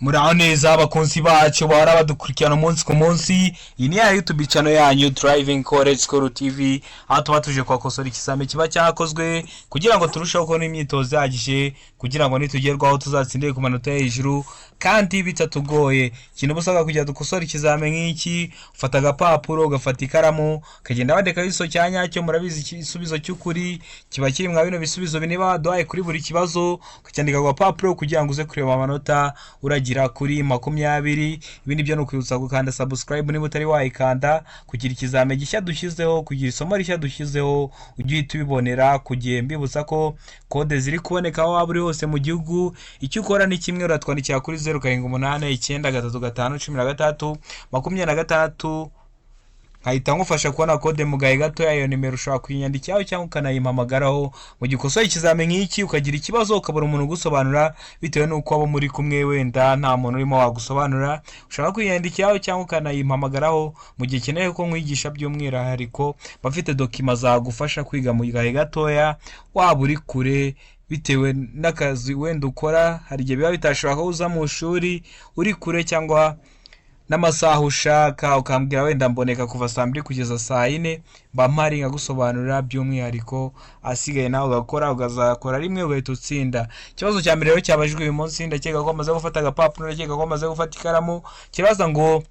Muraho neza abakunzi bacu bahora badukurikirana umunsi ku munsi. Iyi ni ya YouTube channel yanyu Driving College School TV, aho tuba tuje kwakosora ikizame kiba cyakozwe kugira ngo turusheho kubona imyitozo ihagije, kugira ngo nitugerwaho tuzatsindire ku manota hejuru kandi bitatugoye. Ikintu busabwa kugira dukosora ikizame nk'iki, ufata agapapuro, ugafata ikaramu, ukagenda wandika igiso cya nyacyo. Murabizi igisubizo cy'ukuri kiba kiri mwa bino bisubizo bine baduhaye kuri buri kibazo, ukacyandika ku gapapuro kugira ngo uze kureba amanota uragira kuri 20. Ibindi byo nukwibutsa gukanda subscribe niba utari wayikanda, kugira ikizame gishya dushyizeho, kugira isomo rishya dushyizeho ujye uhita ubibonera ku gihe. Mbibutsa ko kode ziri kuboneka aho waba uri hose mu gihugu. Icyo ukora ni kimwe, uratwandikira kuri 0789933626, nkahita ngufasha kubona kode mu gahe gato. Iyo nimero ushobora kuyinyandikiraho cyangwa ukanayimpamagaraho mu gikosoye ikizame nk'iki, ukagira ikibazo ukabura umuntu ugusobanura bitewe n'uko abo muri kumwe wenda nta muntu urimo wagusobanura. Ushobora kuyinyandikiraho cyangwa ukanayimpamagaraho mu gihe ukeneye ko nkwigisha by'umwihariko. bafite dokima zagufasha kwiga mu gahe gatoya waba uri kure bitewe n'akazi wenda ukora. Hari igihe biba bitashobora ko uza mu ishuri uri kure, cyangwa n'amasaha ushaka ukambwira wenda mboneka kuva saa 2 kugeza saa 4, mba mpari nkagusobanurira by'umwihariko. Asigaye nawe ugakora, ukazakora rimwe ugahita utsinda. Ikibazo cya mbere rero cyabajijwe uyu munsi, ndakeka ko amaze gufata agapapuro, ndakeka ko amaze gufata ikaramu. Kibaza ngo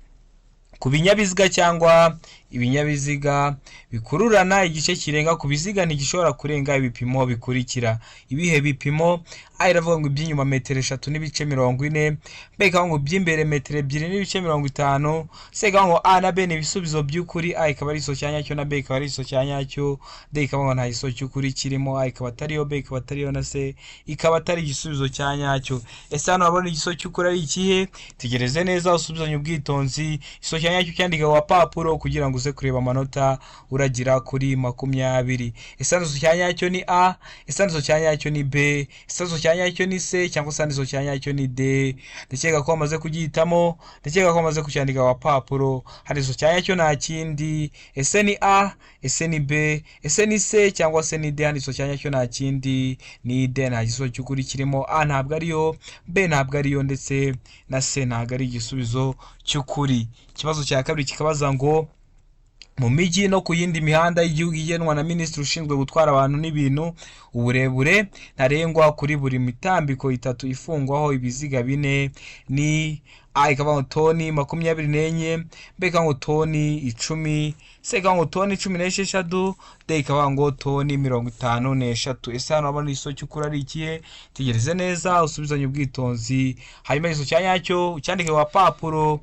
ku binyabiziga cyangwa ibinyabiziga bikururana igice kirenga ku biziga ntigishobora kurenga ibipimo bikurikira. Ibihe bipimo? A iravuga ngo iby'inyuma metero 3.40, B ikavuga ngo iby'imbere metero 2.50, C ikavuga ngo A na B ni ibisubizo by'ukuri, A ikaba ari iso cyanyacyo na B ikaba ari iso cyanyacyo, D ikavuga ngo nta iso cy'ukuri kirimo, A ikaba atariyo, B ikaba atariyo na C ikaba atari igisubizo cyanyacyo. Ese hano urabona igiso cy'ukuri ari ikihe? Tegereze neza usubizanye ubwitonzi. Iso cyanyacyo cyandika ku papuro kugira ngo uze kureba amanota uragira kuri 20. Ese hano iso cyanyacyo ni A, ese hano iso cyanyacyo ni B, ese hano iso cyanyacyo ni C, cyangwa se hano iso cyanyacyo ni D? Ndakeka ko wamaze kugihitamo, ndakeka ko wamaze kucyandika ku papuro. Hano iso cyanyacyo nta kindi. Ese ni A, ese ni B, ese ni C, cyangwa se ni D? Hano iso cyanyacyo nta kindi ni D, nta gisubizo cy'ukuri kirimo. A ntabwo ariyo, B ntabwo ariyo, ndetse na C ntabwo ari igisubizo cy'ukuri. Ikibazo cya kabiri kikabaza ngo mu mijyi no ku yindi mihanda y'igihugu igenwa na Minisitiri ushinzwe gutwara abantu n'ibintu, uburebure ntarengwa kuri buri mitambiko 3 ifungwaho ibiziga 4 ni A ikavuga ngo toni 24, B ikavuga ngo toni 10, C ikavuga ngo toni 16, D ikavuga ngo toni 53. Ese hano urabona iso cy'ukuri ari ikihe? Tegereze neza usubizanye ubwitonzi, hanyuma iso cyanyacyo ucyandike ku papuro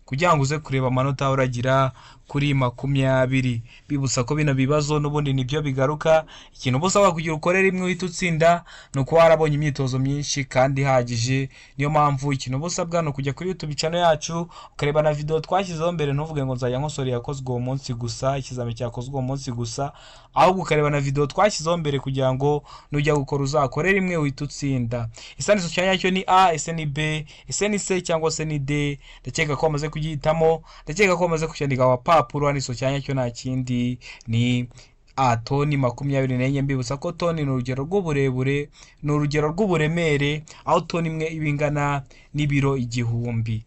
kugira ngo uze kureba amanota uragira kuri 20. Bibutsa ko bino bibazo n'ubundi nibyo bigaruka. Ikintu busaba kugira ukore rimwe uhita utsinda no kuba warabonye imyitozo myinshi kandi ihagije. Niyo mpamvu ikintu busabwa no kujya kuri YouTube channel yacu ukareba na video twashyizeho mbere. Ntuvuge ngo nzajya nkosora yakozwe uwo munsi gusa, ikizame cyakozwe uwo munsi gusa, ahubwo ukareba na video twashyizeho mbere kugira ngo nujya gukora uzakore rimwe uhita utsinda. Ese iso cyanyacyo ni A, ese ni B, ese ni C, cyangwa se ni D? Ndakeka ko wamaze kugihitamo, ndakeka ko wamaze kucyandika ku papuro. Hano iso cyanyacyo nta kindi ni A, toni 24. Mbibutsa ko toni ni urugero rw'uburebure, ni urugero rw'uburemere, aho toni imwe iba ingana n'ibiro 1000.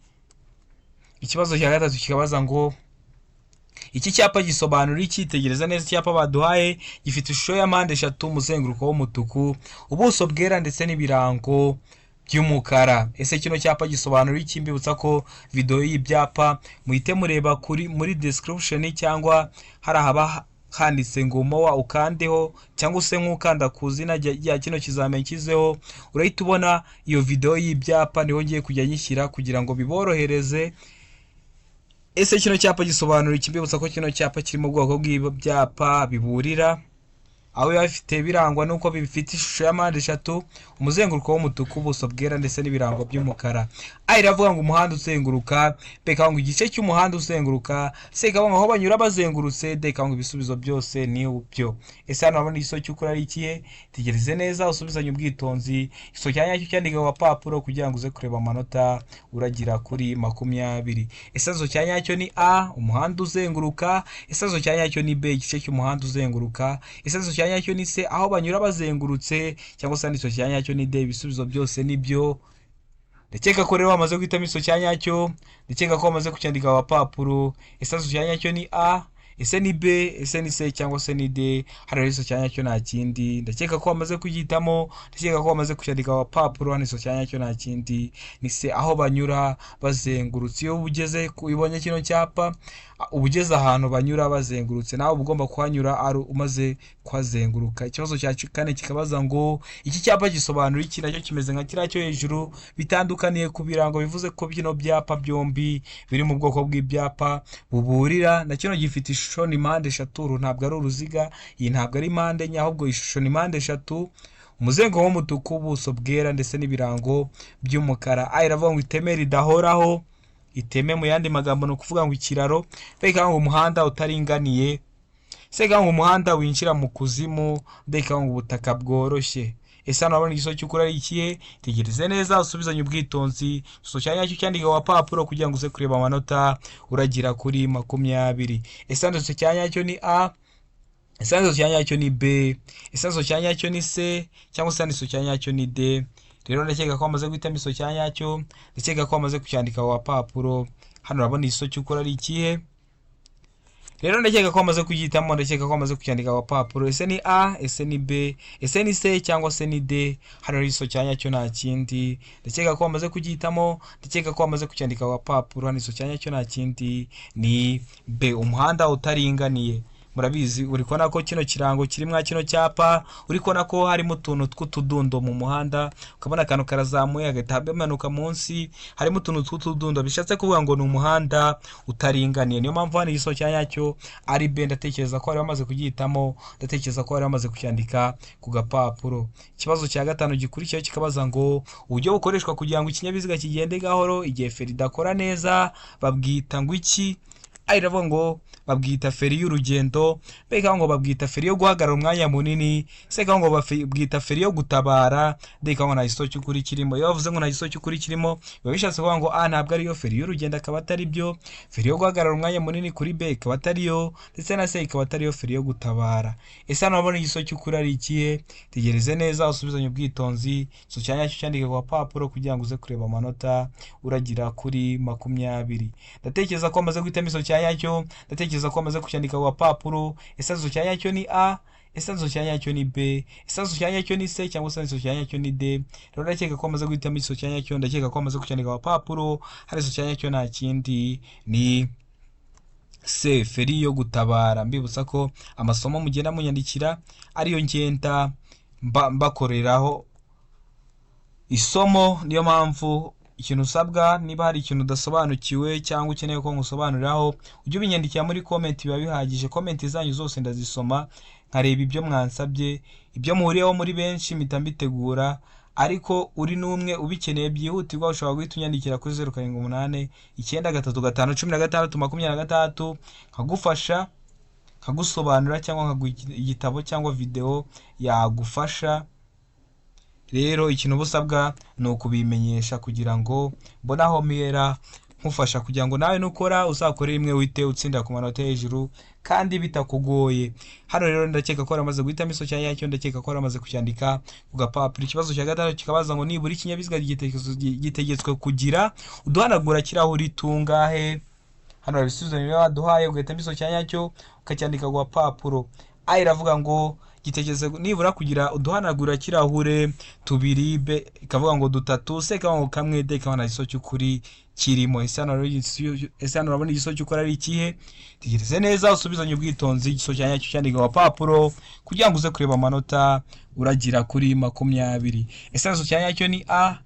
Ikibazo cya gatatu kikabaza ngo iki cyapa gisobanura iki? Tegereza neza icyapa baduhaye. Gifite ishusho ya mpande 3, umuzenguruko w'umutuku, ubuso bwera ndetse n'ibirango by'umukara. Ese kino cyapa gisobanura iki? Mbibutsa ko video y'ibyapa muhite mureba muri description, cyangwa hari haba handitse ngo mowa ukandeho, cyangwa se nk'ukanda ku zina rya kino kizame kizeho, urahita ubona iyo video y'ibyapa. Niho ngiye kujya nyishyira kugira ngo biborohereze. Ese kino cyapa gisobanura iki? Mbibutsa ko kino cyapa kiri mu bwoko bw'ibyapa biburira, aho bifite birangwa nuko bifite ishusho ya mpande 3, umuzenguruko w'umutuku, ubuso bwera ndetse n'ibirango by'umukara. A iravuga ngo umuhanda uzenguruka, B ikavuga ngo igice cy'umuhanda uzenguruka, C ikavuga ngo aho banyura bazengurutse, D ikavuga ngo ibisubizo byose ni byo. Ese hano urabona igiso cy'ukuri ari ikihe? Tegereze neza usubizanye ubwitonzi. Iso cyanyacyo cyandika ku papuro kugira ngo uze kureba amanota uragira kuri 20. Ese iso cyanyacyo ni A, umuhanda uzenguruka, ese iso cyanyacyo ni B, igice cy'umuhanda uzenguruka, ese iso cyanyacyo ni C, aho banyura bazengurutse, cyangwa se iso cyanyacyo ni D, ibisubizo byose nibyo. ndakeka ko rero wamaze guhitamo iso cya nyacyo, ndakeka ko wamaze kucyandika wapapuro. Ese iso cya nyacyo ni A, ese ni B, ese ni C cyangwa se ni D? Hano rero iso cya nyacyo nta kindi, ndakeka ko wamaze kugihitamo, ndakeka ko wamaze kucyandika wapapuro. Hano iso cya nyacyo nta kindi ni C, aho banyura bazengurutse. Iyo ugeze ubonye kino cyapa, uba ugeze ahantu banyura bazengurutse, nawe uba ugomba kuhanyura ari umaze kuhazenguruka. Ikibazo cya kane kikabaza ngo iki cyapa gisobanura iki? Nacyo kimeze nka kiriya cyo hejuru, bitandukaniye ku birango, bivuze ko bino byapa byombi biri mu bwoko bw'ibyapa buburira. Na kino gifite ishusho ni mpande eshatu, uru ntabwo ari uruziga, iyi ntabwo ari mpande enye, ahubwo ishusho ni mpande eshatu, umuzenguruko w'umutuku, ubuso bwera ndetse n'ibirango by'umukara. A iravuga ngo iteme ridahoraho. Iteme mu yandi magambo ni ukuvuga ngo ikiraro, mbega ngo umuhanda utaringaniye, sega ngo umuhanda winjira mu kuzimu, mbega ngo ubutaka bworoshye. Ese hano urabona igiso cy'ukuri ari ikihe? Tegereze neza usubizanye ubwitonzi. Iso cya nyacyo cyandika wapapuro kugira ngo uze kureba amanota uragira kuri 20. Ese hano iso cya nyacyo ni A, ese hano iso cya nyacyo ni B, ese hano iso cya nyacyo ni C cyangwa se hano iso cya nyacyo ni D? Rero ndakeka ko wamaze guhitamo iso cya nyacyo, ndakeka ko wamaze kucyandika wapapuro. Hano urabona igiso cy'ukuri ari ikihe? Rero ndakeka ko wamaze kugihitamo, ndakeka ko wamaze kucyandika wapapuro. Ese ni A, ese ni B, ese ni C cyangwa se ni D? Hano iso cya nyacyo nta kindi, ndakeka ko wamaze kugihitamo, ndakeka ko wamaze kucyandika wapapuro. Hano iso cya nyacyo nta kindi ni B, umuhanda utaringaniye. Murabizi, uri kubona ko kino kirango kiri mwa kino cyapa, uri kubona ko harimo utuntu tw'utudundo mu muhanda, ukabona akantu karazamuye agahita bimanuka munsi, harimo utuntu tw'utudundo, bishatse kuvuga ngo ni umuhanda utaringaniye. Niyo mpamvu hano igiso cya nyacyo ari B. Ndatekereza ko wari wamaze kugihitamo, ndatekereza ko wari wamaze kucyandika ku gapapuro. Ikibazo cya gatanu gikurikiyeho kikabaza ngo uburyo bukoreshwa kugira ngo ikinyabiziga kigende gahoro igihe feri idakora neza babwita ngo iki? Iravuga ngo babwita feri y'urugendo, mbega ngo babwita feri yo guhagarara umwanya munini, sega ngo babwita feri yo gutabara, ndeka ngo nta giso cy'ukuri kirimo. Iyo bavuze ngo nta giso cy'ukuri kirimo, biba bishatse kuvuga ngo A ntabwo ariyo, feri y'urugendo akaba atari byo, feri yo guhagarara umwanya munini kuri B ikaba atariyo, ndetse na C ikaba atariyo feri yo gutabara. Ese hano urabona igiso cy'ukuri ari ikihe? Tegereze neza usubizanye ubwitonzi. Iso cya nyacyo cyandike ku papuro kugira ngo uze kureba amanota uragira kuri 20. Ndatekereza ko amaze guhitamo iso cya nyacyo, ndatekereza ko amaze kucyandika ku papuro. Ese iso cya nyacyo ni A, ese iso cya nyacyo ni B, ese iso cya nyacyo ni C cyangwa se iso cya nyacyo ni D? Rero ndakeka ko amaze guhitamo iso cya nyacyo, ndakeka ko amaze kucyandika ku papuro. Hari iso cya nyacyo nta kindi ni C, feri yo gutabara. Mbibutsa ko amasomo mugenda munyandikira ariyo ngenda mbakoreraho isomo, niyo mpamvu ikintu usabwa, niba hari ikintu udasobanukiwe cyangwa ukeneye ko ngusobanuriraho, ujye ubinyandikira muri comment, biba bihagije. Comment zanyu zose ndazisoma, nkareba ibyo mwansabye, ibyo muhuriyeho muri benshi mpita mbitegura, ariko uri n'umwe ubikeneye byihutirwa ushobora guhita unyandikira kuri 0789 935 16 26, nkagufasha, nkagusobanura cyangwa nkaguha igitabo cyangwa video yagufasha. Rero ikintu busabwa ni ukubimenyesha kugira ngo mbona aho mpera nkufasha, kugira ngo nawe nukora uzakore rimwe wite utsinda ku manota hejuru kandi bitakugoye. Hano rero ndakeka ko aramaze guhitamo iso cya nyacyo, ndakeka ko aramaze kucyandika ku gapapuro. Ikibazo cya gatatu kikabaza ngo nibura ikinyabiziga gitegetswe kugira uduhanagura kirahuri tungahe? Hano ibisubizo niwe waduhaye, ugahitamo iso cya nyacyo ukacyandika ku gapapuro. A iravuga ngo gitegeze nibura kugira uduhanagura kirahure 2, B ikavuga ngo 3, C ikavuga ngo kamwe, D ikavuga nta giso cy'ukuri kirimo. Ese hano urabona igiso cy'ukuri ari ikihe? Tegereze neza usubizanye ubwitonzi. Igiso cya nyacyo cyandika ku papuro kugira ngo uze kureba amanota uragira kuri 20. Ese igiso cya nyacyo ni A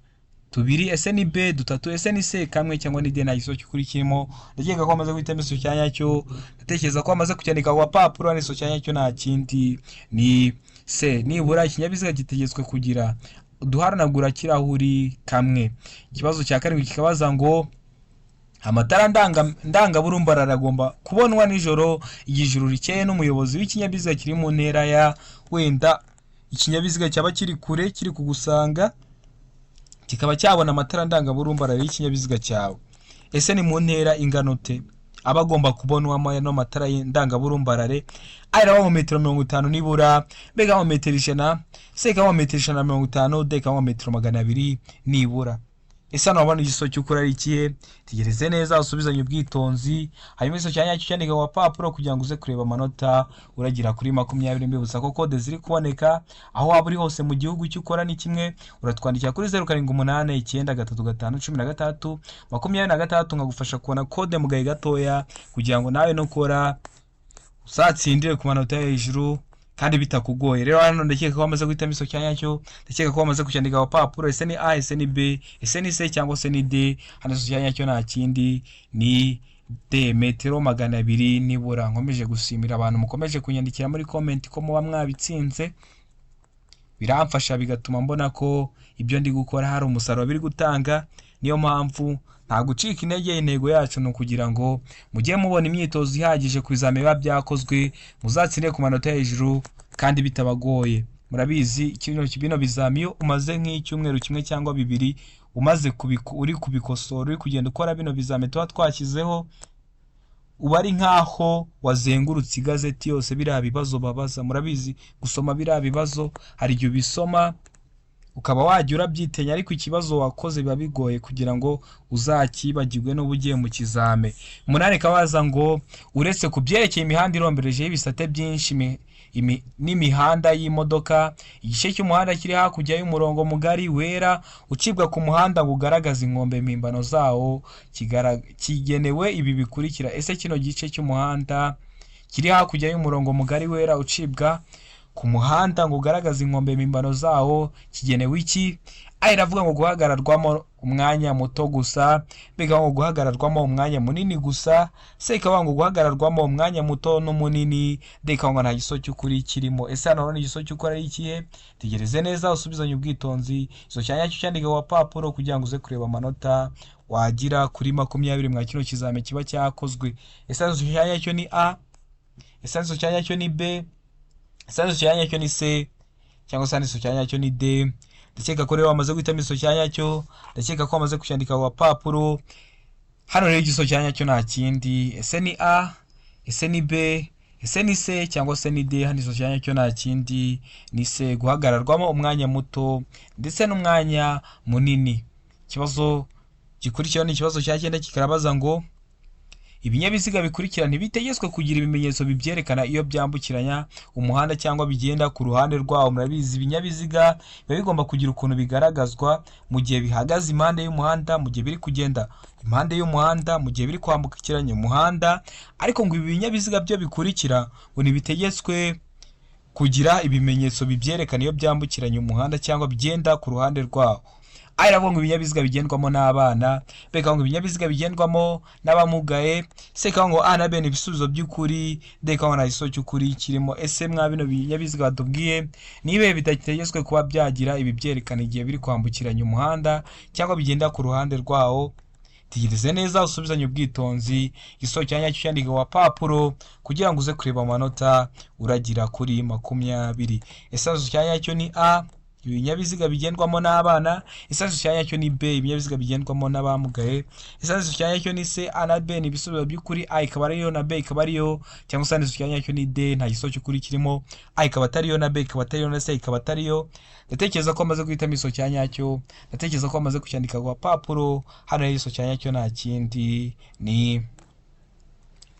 2, ese ni B 3, ese ni C kamwe cyangwa ni D nta giso cy'ukuri kirimo? Ndakeka ko amaze guhitamo iso cya nyacyo, ndatekereza ko amaze kucyandika ku papuro. Hano iso cya nyacyo nta kindi ni C, nibura ikinyabiziga gitegetswe kugira uduhanagura kirahuri kamwe. Ikibazo cya karindwi kikabaza ngo amatara ndangaburumbarare aragomba kubonwa nijoro igihe ijuru rikeye n'umuyobozi w'ikinyabiziga kiri mu ntera ya, wenda ikinyabiziga cyaba kiri kure kiri kugusanga kikaba cyabona amatara ndangaburumbarare y'ikinyabiziga cyawe. Ese ni mu ntera ingano te aba agomba kubonwamo no matara ndangaburumbarare? Ayiraho mu metero 50 nibura, B mu metero 100, C mu metero 150, D mu metero 200 nibura. ese hano urabona igiso cy'ukuri ari ikihe? Tegereze neza usubizanye ubwitonzi, hanyuma igiso cya nyacyo cyandika ku papuro kugira ngo uze kureba amanota uragira kuri 20. Mbibutsa ko kode ziri kuboneka aho waba uri hose mu gihugu. Icyo ukora ni kimwe, uratwandikira kuri 0789931626 nkagufasha kubona kode mu gahe gatoya kugira ngo nawe nukora uzatsindire ku manota hejuru kandi bitakugoye. Rero hano ndakeka ko wamaze guhitamo igiso cya nyacyo, ndakeka ko wamaze kucyandika ku papuro. Ese ni A, ese ni B, ese ni C cyangwa se ni D? Hano igiso cya nyacyo nta kindi ni D, metero 200 nibura. Nkomeje gusimira abantu mukomeje kunyandikira muri comment ko muba mwabitsinze, biramfasha bigatuma mbona ko ibyo ndi gukora hari umusaruro biri gutanga. Niyo mpamvu nta gucika intege. Intego yacu ni ukugira ngo mujye mubona imyitozo ihagije ku bizame biba byakozwe, muzatsinde ku manota hejuru kandi bitabagoye. Murabizi bino bizami iyo umaze nk'icyumweru kimwe cyangwa 2 umaze uri kubikosora, uri kugenda ukora bino bizame tuba twashyizeho, uba ari nkaho wazengurutse igazeti yose biriya bibazo babaza. Murabizi gusoma biriya bibazo hari igihe ubisoma ukaba wajya urabyitenya, ariko ikibazo wakoze biba bigoye kugira ngo uzakibagirwe n'ubugiye mu kizame. Umunani kabaza ngo uretse ku byerekeye imihanda irombereje y'ibisate byinshi n'imihanda y'imodoka, igice cy'umuhanda kiri hakurya y'umurongo mugari wera ucibwa ku muhanda ngo ugaragaza inkombe mpimbano zawo kigenewe ibi bikurikira. Ese kino gice cy'umuhanda kiri hakurya y'umurongo mugari wera ucibwa ku muhanda ngo ugaragaza inkombe mpimbano zawo kigenewe iki? Iravuga ngo guhagararwamo umwanya muto gusa, bega ngo guhagararwamo umwanya munini gusa, se ikavuga ngo guhagararwamo umwanya muto n'umunini, deka ngo nta giso cy'ukuri kirimo. Ese hano urabona igiso cy'ukuri ari ikihe? Tegereze neza usubizanye ubwitonzi, igiso cya nyacyo cyandika ku papuro kugira ngo uze kureba amanota wagira kuri 20 mwa kino kizame kiba cyakozwe. Ese igiso cya nyacyo ni A, ese igiso cya nyacyo ni B, ese igiso cya nyacyo ni C cyangwa se igiso cya nyacyo ni D? Ndakeka ko rero wamaze guhitamo igiso cya nyacyo, ndakeka ko wamaze kucyandika ku papuro. Hano rero igiso cya nyacyo nta kindi, ese ni A, ese ni B, ese ni C cyangwa se ni D? Hano igiso cya nyacyo nta kindi ni C, guhagararwamo umwanya muto ndetse n'umwanya munini. Ikibazo gikurikiraho ni ikibazo cya 9 kikarabaza ngo ibinyabiziga bikurikira ntibitegetswe kugira ibimenyetso bibyerekana iyo byambukiranya umuhanda cyangwa bigenda ku ruhande rwawo. Murabizi ibinyabiziga biba bigomba kugira ukuntu bigaragazwa mu gihe bihagaze impande y'umuhanda, mu gihe biri kugenda impande y'umuhanda, mu gihe biri kwambukiranya umuhanda. Ariko ngo ibi binyabiziga byo bikurikira ngo ntibitegetswe kugira ibimenyetso bibyerekana iyo byambukiranya umuhanda cyangwa bigenda ku ruhande rwawo. Iravuga ngo ibinyabiziga bigendwamo n'abana, beka ngo ibinyabiziga bigendwamo n'abamugaye, se ka ngo A na B ni ibisubizo by'ukuri, deka ngo nta giso cy'ukuri kirimo. Ese mwa bino binyabiziga batubwiye nibe bidategetswe kuba byagira ibi byerekana igihe biri kwambukiranya umuhanda cyangwa bigenda ku ruhande rwawo? Tegereze neza usubizanye ubwitonzi, igiso cya nyacyo cyandika ku papuro kugira ngo uze kureba amanota uragira kuri 20. Ese igiso cya nyacyo ni A, ibinyabiziga bigendwamo n'abana, ese igiso cya nyacyo ni B, ibinyabiziga bigendwamo n'abamugaye, ese igiso cya nyacyo ni C, A na B ni ibisubizo by'ukuri, A ikaba ariyo na B ikaba ariyo, cyangwa se igiso cya nyacyo ni D, nta giso cy'ukuri kirimo, A ikaba atariyo na B ikaba atariyo na C ikaba atariyo. Ndatekereza ko amaze guhitamo igiso cya nyacyo, ndatekereza ko amaze kucyandika ku papuro. Hano igiso cya nyacyo nta kindi ni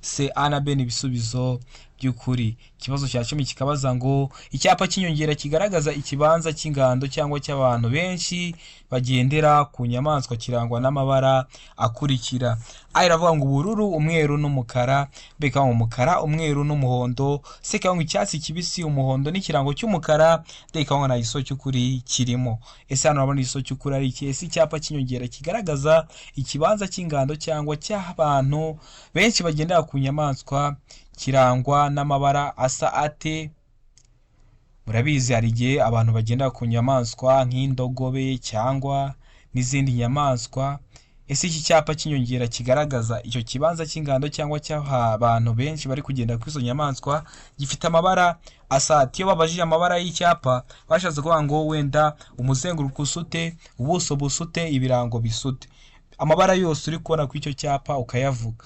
C, A na B ni ibisubizo by'ukuri. Ikibazo cya 10 kikabaza ngo icyapa cy'inyongera kigaragaza ikibanza cy'ingando cyangwa cy'abantu benshi bagendera ku nyamaswa kirangwa n'amabara akurikira. Iravuga ngo ubururu, umweru n'umukara, beka ngo umukara, umweru n'umuhondo, se ka ngo icyatsi kibisi, umuhondo n'ikirango cy'umukara, deka ngo nta giso cy'ukuri kirimo. Ese hano urabona igiso cy'ukuri ari iki? Ese icyapa cy'inyongera kigaragaza ikibanza cy'ingando cyangwa cy'abantu benshi bagendera ku nyamaswa kirangwa n'amabara asa ate? Murabizi hari igihe abantu bagenda ku nyamaswa nk'indogobe cyangwa n'izindi nyamaswa. Ese iki cyapa cy'inyongera kigaragaza icyo kibanza cy'ingando cyangwa cy'abantu benshi bari kugenda kuri izo nyamaswa gifite amabara asa ate? Iyo babajije amabara y'icyapa bashatse kuvuga ngo wenda umuzenguruko usute, ubuso busute, ibirango bisute, amabara yose uri kubona ku icyo cyapa ukayavuga.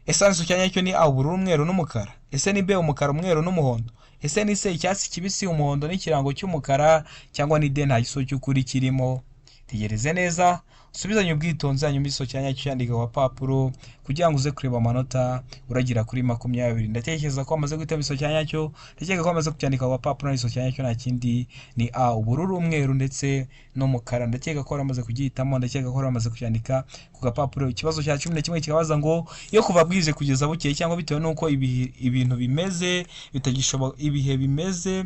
Ese igiso cya nyacyo ni A, ubururu, umweru n'umukara, ese ni B, umukara, umweru n'umuhondo, ese ni C, icyatsi kibisi, umuhondo n'ikirango cy'umukara, cyangwa ni D, nta giso cy'ukuri kirimo? tegereze neza usubizanye ubwitonzi, hanyuma iso cya nyacyo cyandika ku gapapuro kugira ngo uze kureba amanota uragira kuri 20. Ndatekereza ko wamaze guhitamo iso cya nyacyo, ndakeka ko wamaze kucyandika ku gapapuro, n'iso cya nyacyo nta kindi ni A, ubururu, umweru ndetse n'umukara. Ndakeka ko waramaze kugihitamo, ndakeka ko waramaze kucyandika ku gapapuro. Ikibazo cya 11 kikabaza ngo iyo kuva bwije kugeza bukeye cyangwa bitewe nuko ibintu bimeze bitagishoboka, ibihe bimeze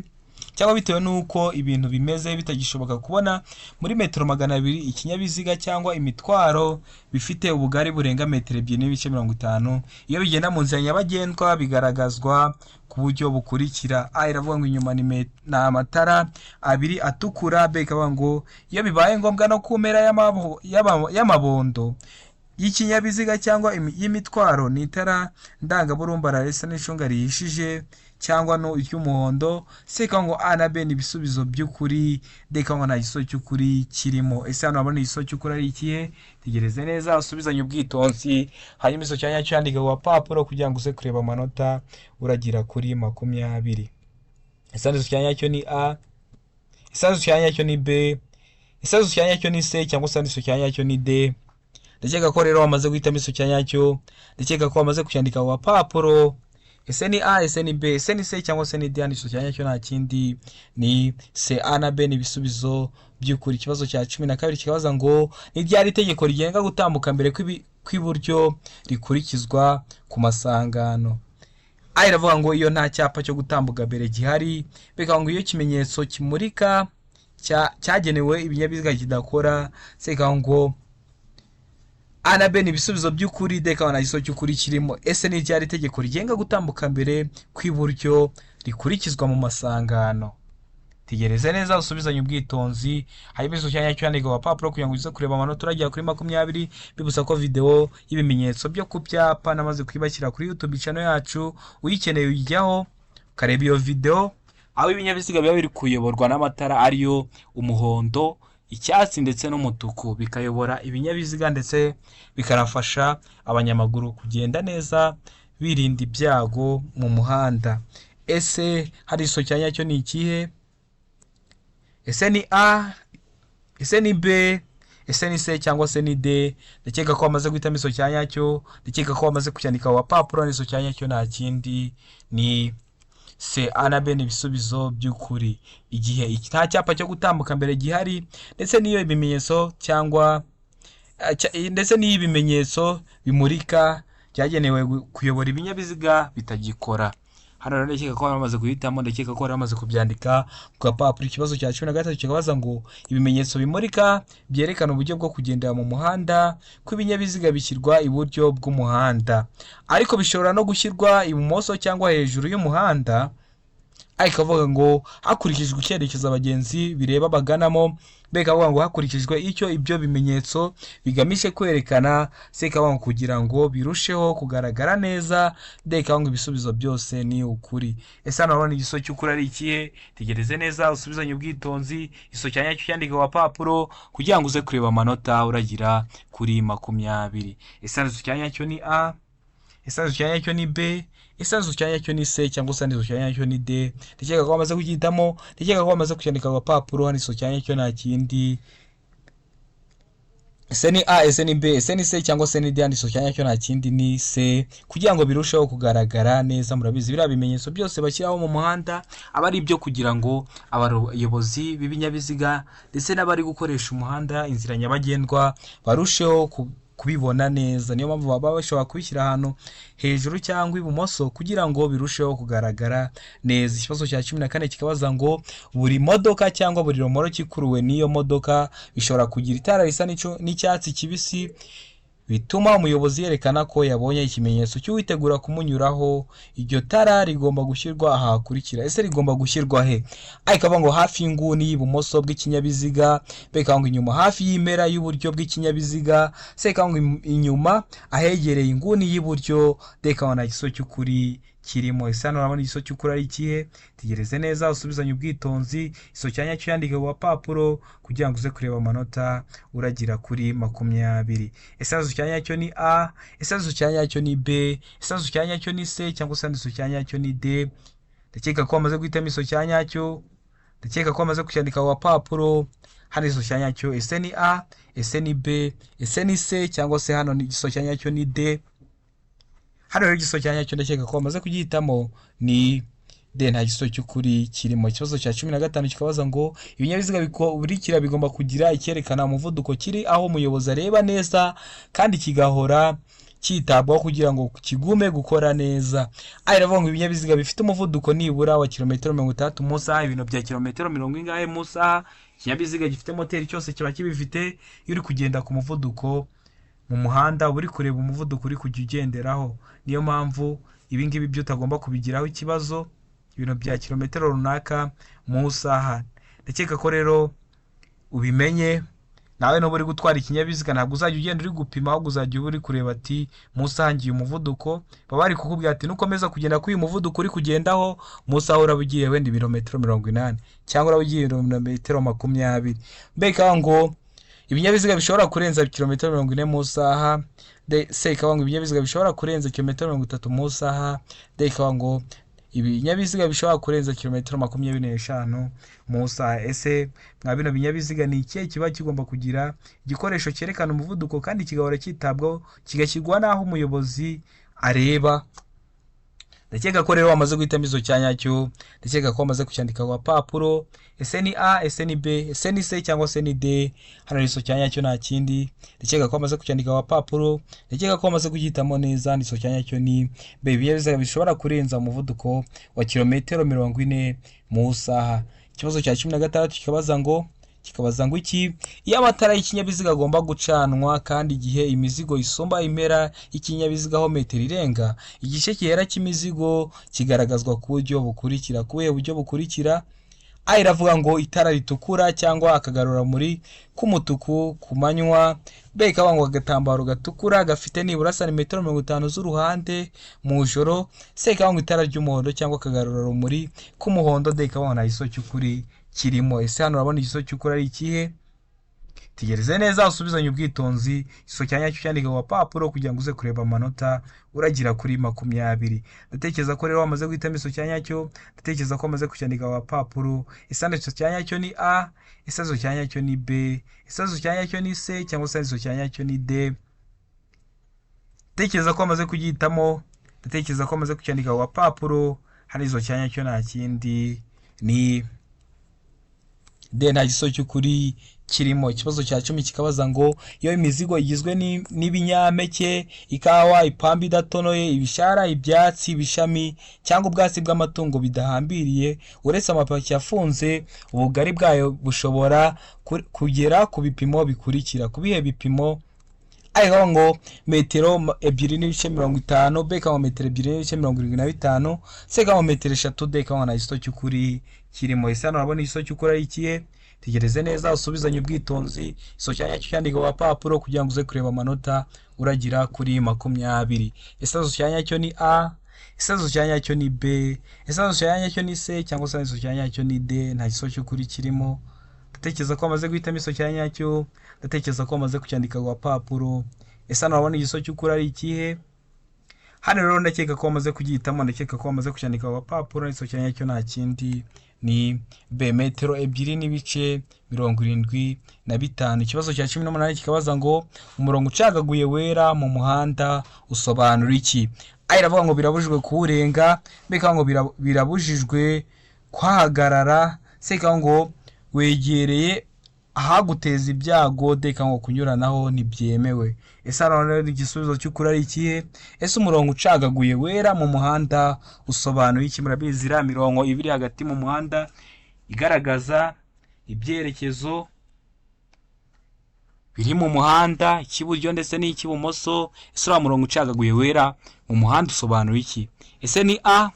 cyangwa bitewe nuko ibintu bimeze bitagishoboka kubona muri metero 200 ikinyabiziga cyangwa imitwaro bifite ubugari burenga metero 2.50 iyo bigenda mu nzira nyabagendwa bigaragazwa ku buryo bukurikira. A iravuga ngo inyuma ni amatara abiri atukura. B ikavuga ngo iyo bibaye ngombwa no kumera y'amabondo y'ikinyabiziga cyangwa y'imitwaro ni itara ndangaburumbara risa n'icunga rihishije cyangwa no iry'umuhondo. C ikavuga ngo A na B ni ibisubizo by'ukuri. D ikavuga ngo nta gisubizo cy'ukuri kirimo. Ese hano urabona igisubizo cy'ukuri ari ikihe? Tegereze neza usubizanye ubwitonzi, hanyuma iso cyanya cyandika ku gapapuro kugira ngo uze kureba amanota uragira kuri 20. Isanzu cyanya cyo ni A, isanzu cyanya cyo ni B, isanzu cyanya cyo ni C cyangwa isanzu cyanya cyo ni D. Ndakeka ko rero wamaze guhitamo iso cyanya cyo, ndakeka ko wamaze kucyandika ku gapapuro. Ese ni A, ese ni B, ese ni C cyangwa se ni D? Iso cyanya cyo nta kindi ni C. A na B ni ibisubizo by'ukuri. Ikibazo cya 12 kikabaza ngo ni ryari itegeko rigenga gutambuka mbere kw'iburyo rikurikizwa ku masangano. A iravuga ngo iyo nta cyapa cyo gutambuka mbere gihari. Bikavuga ngo iyo kimenyetso kimurika cyagenewe ibinyabiziga kidakora. C ikavuga ngo A na B ni ibisubizo by'ukuri. D ikavuga nta gisubizo cy'ukuri kirimo. Ese ni ryari itegeko rigenga gutambuka mbere kw'iburyo rikurikizwa mu masangano? Tegereze neza usubizanye ubwitonzi, hanyuma iso cyanya cyandika ku gapapuro kugira ngo uze kureba amanota uragira kuri 20. Bibusa ko video y'ibimenyetso byo ku byapa namaze kwibashyira kuri YouTube channel yacu, uyikeneye ujyaho ukareba iyo video, aho ibinyabiziga biba biri kuyoborwa n'amatara ariyo umuhondo, icyatsi ndetse n'umutuku, bikayobora ibinyabiziga ndetse bikanafasha abanyamaguru kugenda neza birinda ibyago mu muhanda. Ese hari iso cyanya cyo ni ikihe? Ese ni A, ese ni B, ese ni C cyangwa se ni D? Ndakeka ko wamaze guhitamo iso cyanya cyo, ndakeka ko wamaze kucyandika ku gapapuro, n'iso cyanya cyo nta kindi ni C. A na B ni ibisubizo by'ukuri. Igihe nta cyapa cyo gutambuka mbere gihari ndetse n'iyo ibimenyetso cyangwa ndetse n'iyo ibimenyetso bimurika byagenewe kuyobora ibinyabiziga bitagikora. Hano rero ndakeka ko bamaze guhitamo, ndakeka ko bamaze kubyandika ku gapapuro. Ikibazo cya 13 kikabaza ngo ibimenyetso bimurika byerekana uburyo bwo kugendera mu muhanda kw'ibinyabiziga bishyirwa iburyo bw'umuhanda, ariko bishobora no gushyirwa ibumoso cyangwa hejuru y'umuhanda. Ariko avuga ngo hakurikijwe icyerekezo abagenzi bireba baganamo. B ikavuga ngo hakurikijwe icyo ibyo bimenyetso bigamije kwerekana. C ikavuga ngo kugira ngo birusheho kugaragara neza. D ikavuga ngo ibisubizo byose ni ukuri. Ese hano urabona igisubizo cy'ukuri ari ikihe? Tegereze neza usubizanye ubwitonzi, iso cyanya cyandika ku gapapuro kugira ngo uze kureba amanota uragira kuri 20. Ese iso cyanya cyo ni A, ese iso cyanya cyo ni B, ese iso cyanya cyo ni C cyangwa se iso cyanya cyo ni D? Ndakeka ko wamaze kugihitamo, ndakeka ko wamaze kucyandika ku gapapuro. Hano iso cyanya cyo nta kindi. Ese ni A, ese ni B, ese ni C cyangwa se ni D? Iso cyanya cyo nta kindi ni C, kugira ngo birusheho kugaragara neza. Murabizi biriya bimenyetso byose bashyiraho mu muhanda aba ari ibyo kugira ngo abayobozi b'ibinyabiziga ndetse n'abari gukoresha umuhanda, inzira nyabagendwa, barusheho kubibona neza. Niyo mpamvu baba bashobora kubishyira ahantu hejuru cyangwa ibumoso kugira ngo birusheho kugaragara neza. Ikibazo cya 14 kikabaza ngo buri modoka cyangwa buri romoro kikuruwe n'iyo modoka bishobora kugira itara risa n'icyatsi kibisi bituma umuyobozi yerekana ko yabonye ikimenyetso cy'uwitegura kumunyuraho. Iryo tara rigomba gushyirwa aha hakurikira. Ese rigomba gushyirwa he? Ikavuga ngo hafi y'inguni y'ibumoso bw'ikinyabiziga. B ikavuga ngo inyuma hafi y'impera y'uburyo bw'ikinyabiziga. C ikavuga ngo inyuma ahegereye inguni y'iburyo. D ikavuga ngo nta gisubizo cy'ukuri kirimo. Ese hano urabona igisubizo cy'ukuri ari ikihe? Tegereze neza usubizanye ubwitonzi, iso cyanya cyandika ku gapapuro kugira ngo uze kureba amanota uragira kuri 20. Ese iso cyanya cyo ni A, ese iso cyanya cyo ni B, ese iso cyanya cyo ni C cyangwa se iso cyanya cyo ni D? Ndakeka ko wamaze guhitamo iso cyanya cyo, ndakeka ko wamaze kucyandika ku gapapuro, hano igiso cya nyacyo ese ni A, ese ni B, ese ni C, cyangwa se hano ni igiso cya nyacyo ni D. Hano rero igiso cya nyacyo ndakeka ko bamaze kugihitamo ni D, nta giso cy'ukuri kirimo. Ikibazo cya 15 kikabaza ngo ibinyabiziga bikurikira bigomba kugira icyerekana umuvuduko kiri aho umuyobozi areba neza kandi kigahora cyitabwaho kugira ngo kigume gukora neza. Iravuga ngo ibinyabiziga bifite umuvuduko nibura wa kilometero 30 mu saha, ibintu bya kilometero 70 mu saha. Ikinyabiziga gifite moteri cyose kiba kibifite. Iyo uri kugenda ku muvuduko mu muhanda uri kureba umuvuduko uri kujya ugenderaho. Niyo mpamvu ibi ngibi byo utagomba kubigiraho ikibazo, ibintu bya kilometero runaka mu saha. Ndakeka ko rero ubimenye. Nawe no buri gutwara ikinyabiziga ntabwo uzajya ugenda uri gupima, ahubwo uzajya uri kureba ati mu saha ngiye umuvuduko. Baba bari kukubwira ati nukomeza kugenda kuri uyu muvuduko uri kugendaho mu saha uraba ugiye wenda ibirometero 80 cyangwa uraba ugiye ibirometero 20. Mbega ngo ibinyabiziga bishobora kurenza kilometero 40 mu saha. Se ikaba ngo ibinyabiziga bishobora kurenza kilometero 30 mu saha. Ikaba ngo ibinyabiziga bishobora kurenza kilometero 25 mu saha. Ese mwa bino binyabiziga ni ikihe kiba kigomba kugira igikoresho cyerekana umuvuduko kandi kigahora cyitabwaho kigashyirwa naho umuyobozi areba? Ndakeka ko rero wamaze guhitamo izo cya nyacyo. Ndakeka ko wamaze kucyandika ku papuro. Ese ni A, ese ni B, ese ni C, cyangwa se ni D. Hano izo cya nyacyo nta kindi. Ndakeka ko wamaze kucyandika ku papuro. Ndakeka ko wamaze kugihitamo neza. Izo cya nyacyo ni B, ibinyabiziga bishobora kurenza umuvuduko wa kilometero 40 mu saha. Ikibazo cya 16 kikabaza ngo iki? Iyo amatara y'ikinyabiziga agomba gucanwa kandi igihe imizigo isumba impera y'ikinyabiziga aho metero irenga, igice cyera cy'imizigo kigaragazwa ku buryo bukurikira. Kubuye buryo bukurikira? Iravuga ngo itara ritukura cyangwa akagarura muri k'umutuku ku manywa. B ikaba ngo agatambaro gatukura gafite nibura santimetero 50 z'uruhande mu joro. C ikaba ngo itara ry'umuhondo cyangwa akagarura rumuri k'umuhondo. D ikaba ngo nta giso cy'ukuri kirimo. Ese hano urabona igiso cy'ukuri ari ikihe? Tegereze neza usubizanye ubwitonzi. Igiso cya nyacyo cyandika ku papuro kugira ngo uze kureba amanota uragira kuri 20. Ndatekereza ko rero wamaze guhitamo igiso cya nyacyo. Ndatekereza ko wamaze kucyandika ku papuro. Ese igiso cya nyacyo ni A, ese igiso cya nyacyo ni B, ese igiso cya nyacyo ni C, cyangwa se igiso cya nyacyo ni D? Ndatekereza ko wamaze kugihitamo. Ndatekereza ko wamaze kucyandika ku papuro. Hari igiso cya nyacyo nta kindi ni D, nta giso cy'ukuri kirimo. Ikibazo cya 10 kikabaza ngo iyo imizigo igizwe n'ibinyampeke, ikawa, ipamba idatonoye, ibishara, ibyatsi, ibishami cyangwa ubwatsi bw'amatungo bidahambiriye, uretse amapaki afunze, ubugari bwayo bushobora kugera ku bipimo bikurikira. Kubihe bipimo? Aho ngo metero 2.50, B ikaba metero 2.75, C ikaba metero 3, D ikaba nta giso cy'ukuri kirimo. Ese hano urabona igiso cy'ukuri ari ikihe? Tegereze neza usubizanye ubwitonzi. Igiso cya nyacyo cyandika ku papuro kugira ngo uze kureba amanota uragira kuri 20. Ese igiso cya nyacyo ni A, ese igiso cya nyacyo ni B, ese igiso cya nyacyo ni C, cyangwa se igiso cya nyacyo ni D? Nta giso cy'ukuri kirimo. Ndatekereza ko wamaze guhitamo igiso cya nyacyo. Ndatekereza ko wamaze kucyandika ku papuro. Ese hano urabona igiso cy'ukuri ari ikihe? Hano rero ndakeka ko wamaze kugihitamo. Ndakeka ko wamaze kucyandika ku papuro. Igiso cya nyacyo nta kindi ni B, metero 2.75. Ikibazo cya 18 kikabaza ngo umurongo ucagaguye wera mu muhanda usobanura iki? Iravuga ngo birabujijwe kuwurenga. B ikaba ngo birabujijwe kwahagarara. C ikaba ngo wegereye ahaguteza ibyago. D ikaba ngo kunyuranaho ntibyemewe. Ese hano igisubizo cy'ukuri ari ikihe? Ese umurongo ucagaguye wera mu muhanda usobanuye iki? Murabizi iriya mirongo ibiri hagati mu muhanda igaragaza ibyerekezo biri mu muhanda, icy'iburyo ndetse n'icy'ibumoso. Ese uriya murongo ucagaguye wera mu muhanda usobanuye iki? Ese ni A,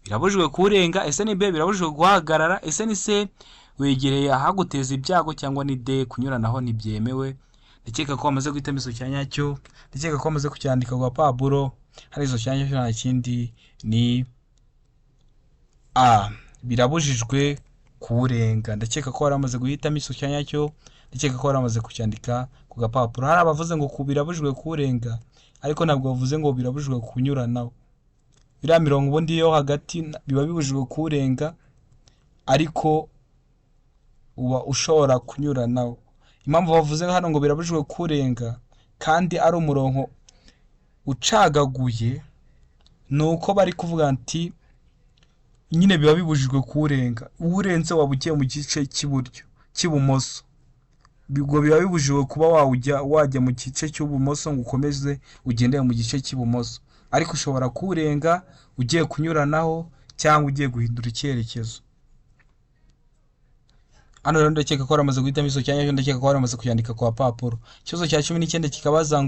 birabujijwe kuwurenga. Ese ni B, birabujijwe guhagarara. Ese ni C, wegereye ahaguteza ibyago. Cyangwa ni D, kunyuranaho ntibyemewe? Ndakeka ko wamaze guhitamo igiso cya nyacyo. Ndakeka ko wamaze kucyandika ku papuro. Hari igiso cya nyacyo nta kindi ni A, birabujijwe kuwurenga. Ndakeka ko waramaze guhitamo igiso cya nyacyo. Ndakeka ko waramaze kucyandika ku gapapuro. Hari abavuze ngo birabujijwe kuwurenga, ariko ntabwo bavuze ngo birabujijwe kunyuranaho. Biriya mirongo ubundi yo hagati biba bibujijwe kuwurenga, ariko uba ushobora kunyuranaho. Impamvu bavuze hano ngo birabujijwe kurenga kandi ari umurongo ucagaguye, nuko bari kuvuga ati nyine biba bibujijwe kuwurenga. Uwurenze waba ugiye mu gice cy'ibumoso, biba bibujijwe kuba wajya mu gice cy'ibumoso ngo ukomeze ugendere mu gice cy'ibumoso, ariko ushobora kuwurenga ugiye kunyuranaho cyangwa ugiye guhindura icyerekezo. Hano rero ndakeka ko waramaze guhitamo iso cyanya, ndakeka ko waramaze kuyandika kwa papuro. Ikibazo cya 19 kikabaza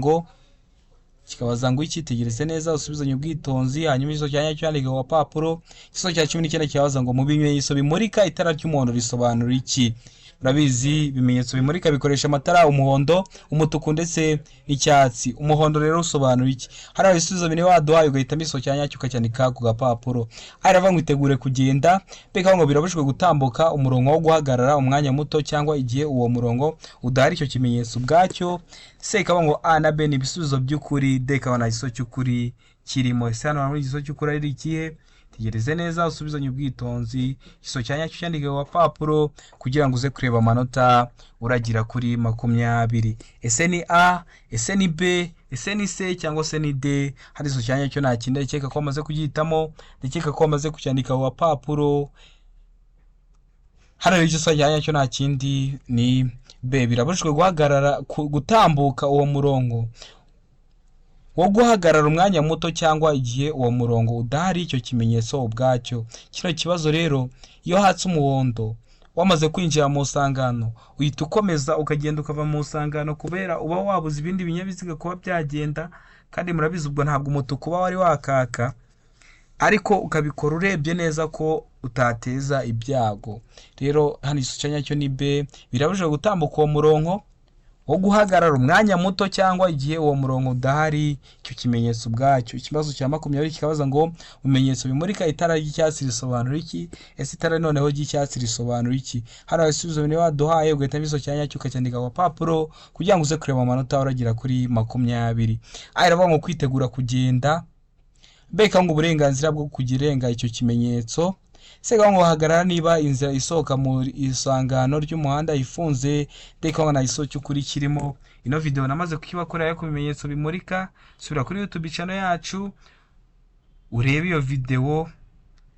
ngo icyitegereze neza usubizanye ubwitonzi, hanyuma iso cyanya cyandika kwa papuro. Ikibazo cya 19 kibaza ngo mu bimenyetso bimurika itara ry'umuhondo risobanura iki? Urabizi ibimenyetso bimurika bikoresha amatara: umuhondo, umutuku ndetse n'icyatsi. Umuhondo rero usobanura iki? Hari ibisubizo bine waduhaye ugahitamo iso cyanya ukacyandika ku gapapuro. Aravuga ngo itegure kugenda, beka ngo birabujijwe gutambuka umurongo wo guhagarara umwanya muto cyangwa igihe uwo murongo udahari icyo kimenyetso ubwacyo. Se ikaba ngo A na B ni ibisubizo by'ukuri, D ikaba na iso cy'ukuri kirimo. Ese hano muri iso cy'ukuri ari ikihe? Tegereze neza usubizanye ubwitonzi, iso cyanya cyandike ku papuro kugira ngo uze kureba amanota uragira kuri 20. Ese ni A, ese ni B, ese ni C cyangwa se ni D? Hari iso cyanya cyo nta kindi ndakeka ko amaze kugihitamo, ndakeka ko amaze kucyandika ku papuro. Hano rero iso cyanya cyo nta kindi ni B. Birabujijwe gutambuka uwo murongo wo guhagarara umwanya muto cyangwa igihe uwo murongo udahari icyo kimenyetso ubwacyo. Kino kibazo rero iyo hatse umuhondo wamaze kwinjira mu sangano, uhita ukomeza ukagenda ukava mu sangano kubera uba wabuze ibindi binyabiziga kuba byagenda, kandi murabizi ubwo ntabwo umutuku uba wari wakaka, ariko ukabikora urebye neza ko utateza ibyago. Rero hano isucanya cyo ni B. Birabujijwe gutambuka uwo murongo wo guhagarara umwanya muto cyangwa igihe uwo murongo udahari icyo kimenyetso ubwacyo. Ikibazo cya 20 kikabaza ngo ibimenyetso bimurika itara ry'icyatsi risobanura iki? Ese itara noneho ry'icyatsi risobanura iki? Hari ibisubizo bine waduhaye ugahitamo iso cyanya ukacyandika ku papuro kugira ngo uze kureba amanota uragira kuri 20. Aravuga ngo kwitegura kugenda, beka ngo uburenganzira bwo kugirenga icyo kimenyetso. Sega ngo hagarara niba inzira isohoka mu isangano ry'umuhanda ifunze, deka ngo na iso cy'ukuri kirimo. Ino video namaze kukibakorera ku bimenyetso bimurika, subira kuri YouTube channel yacu urebe iyo video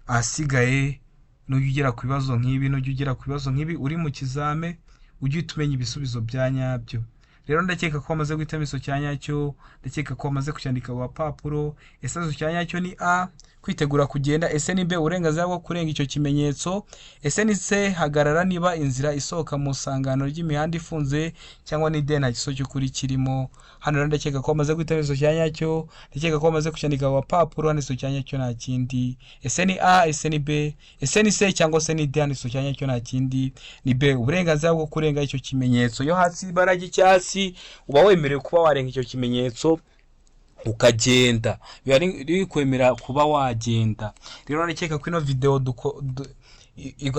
asigaye. Nugera ku bibazo nk'ibi uri mu kizame ujye utumenya ibisubizo bya nyabyo. Rero ndakeka ko amaze guhitamo iso cyanya cyo, ndakeka ko amaze kucyandika ku papuro. Ese iso cyanya cyo ni A, kwitegura kugenda. Ese ni B, uburenganzira bwo kurenga icyo kimenyetso. Ese ni C, hagarara niba inzira isohoka mu sangano ry'imihanda ifunze, cyangwa ni D, nta giso cy'ukuri kirimo. Hano rero ndakeka ko amaze guhitamo iso cyanya cyo, ndakeka ko amaze kucyandika ku papuro. Hano iso cyanya cyo nta kindi. Ese ni A, ese ni B, ese ni C cyangwa se ni D? Hano iso cyanya cyo nta kindi ni B, uburenganzira bwo kurenga icyo kimenyetso. Yo hasi ibara ry'icyatsi uba wemerewe kuba warenga icyo kimenyetso ukagenda, biri kwemera kuba wagenda. Rero ndakeka ko ino video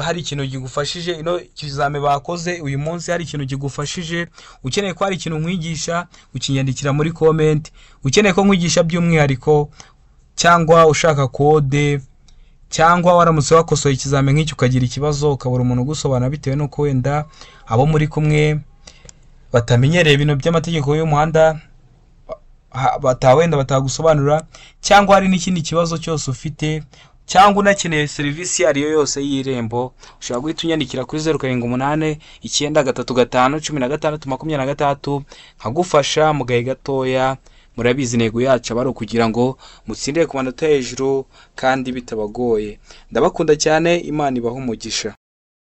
hari ikintu gigufashije, ino kizame bakoze uyu munsi hari ikintu gigufashije. Ukeneye ko hari ikintu nkwigisha ukinyandikira muri comment, ukeneye ko nkwigisha by'umwihariko, cyangwa ushaka code, cyangwa waramutse wakosoye ikizame nk'icyo ukagira ikibazo ukabura umuntu ugusobanura bitewe nuko wenda abo muri kumwe batamenyereye ibintu by'amategeko y'umuhanda, batagusobanura, cyangwa hari n'ikindi kibazo cyose ufite, cyangwa unakeneye serivisi ariyo yose y'irembo, ushobora guhita unyandikira kuri 0789 935 16 nkagufasha mu gahe gatoya. Murabizi intego yacu aba ari ukugira ngo mutsindire ku manota hejuru kandi bitabagoye. Ndabakunda cyane, Imana ibahe umugisha.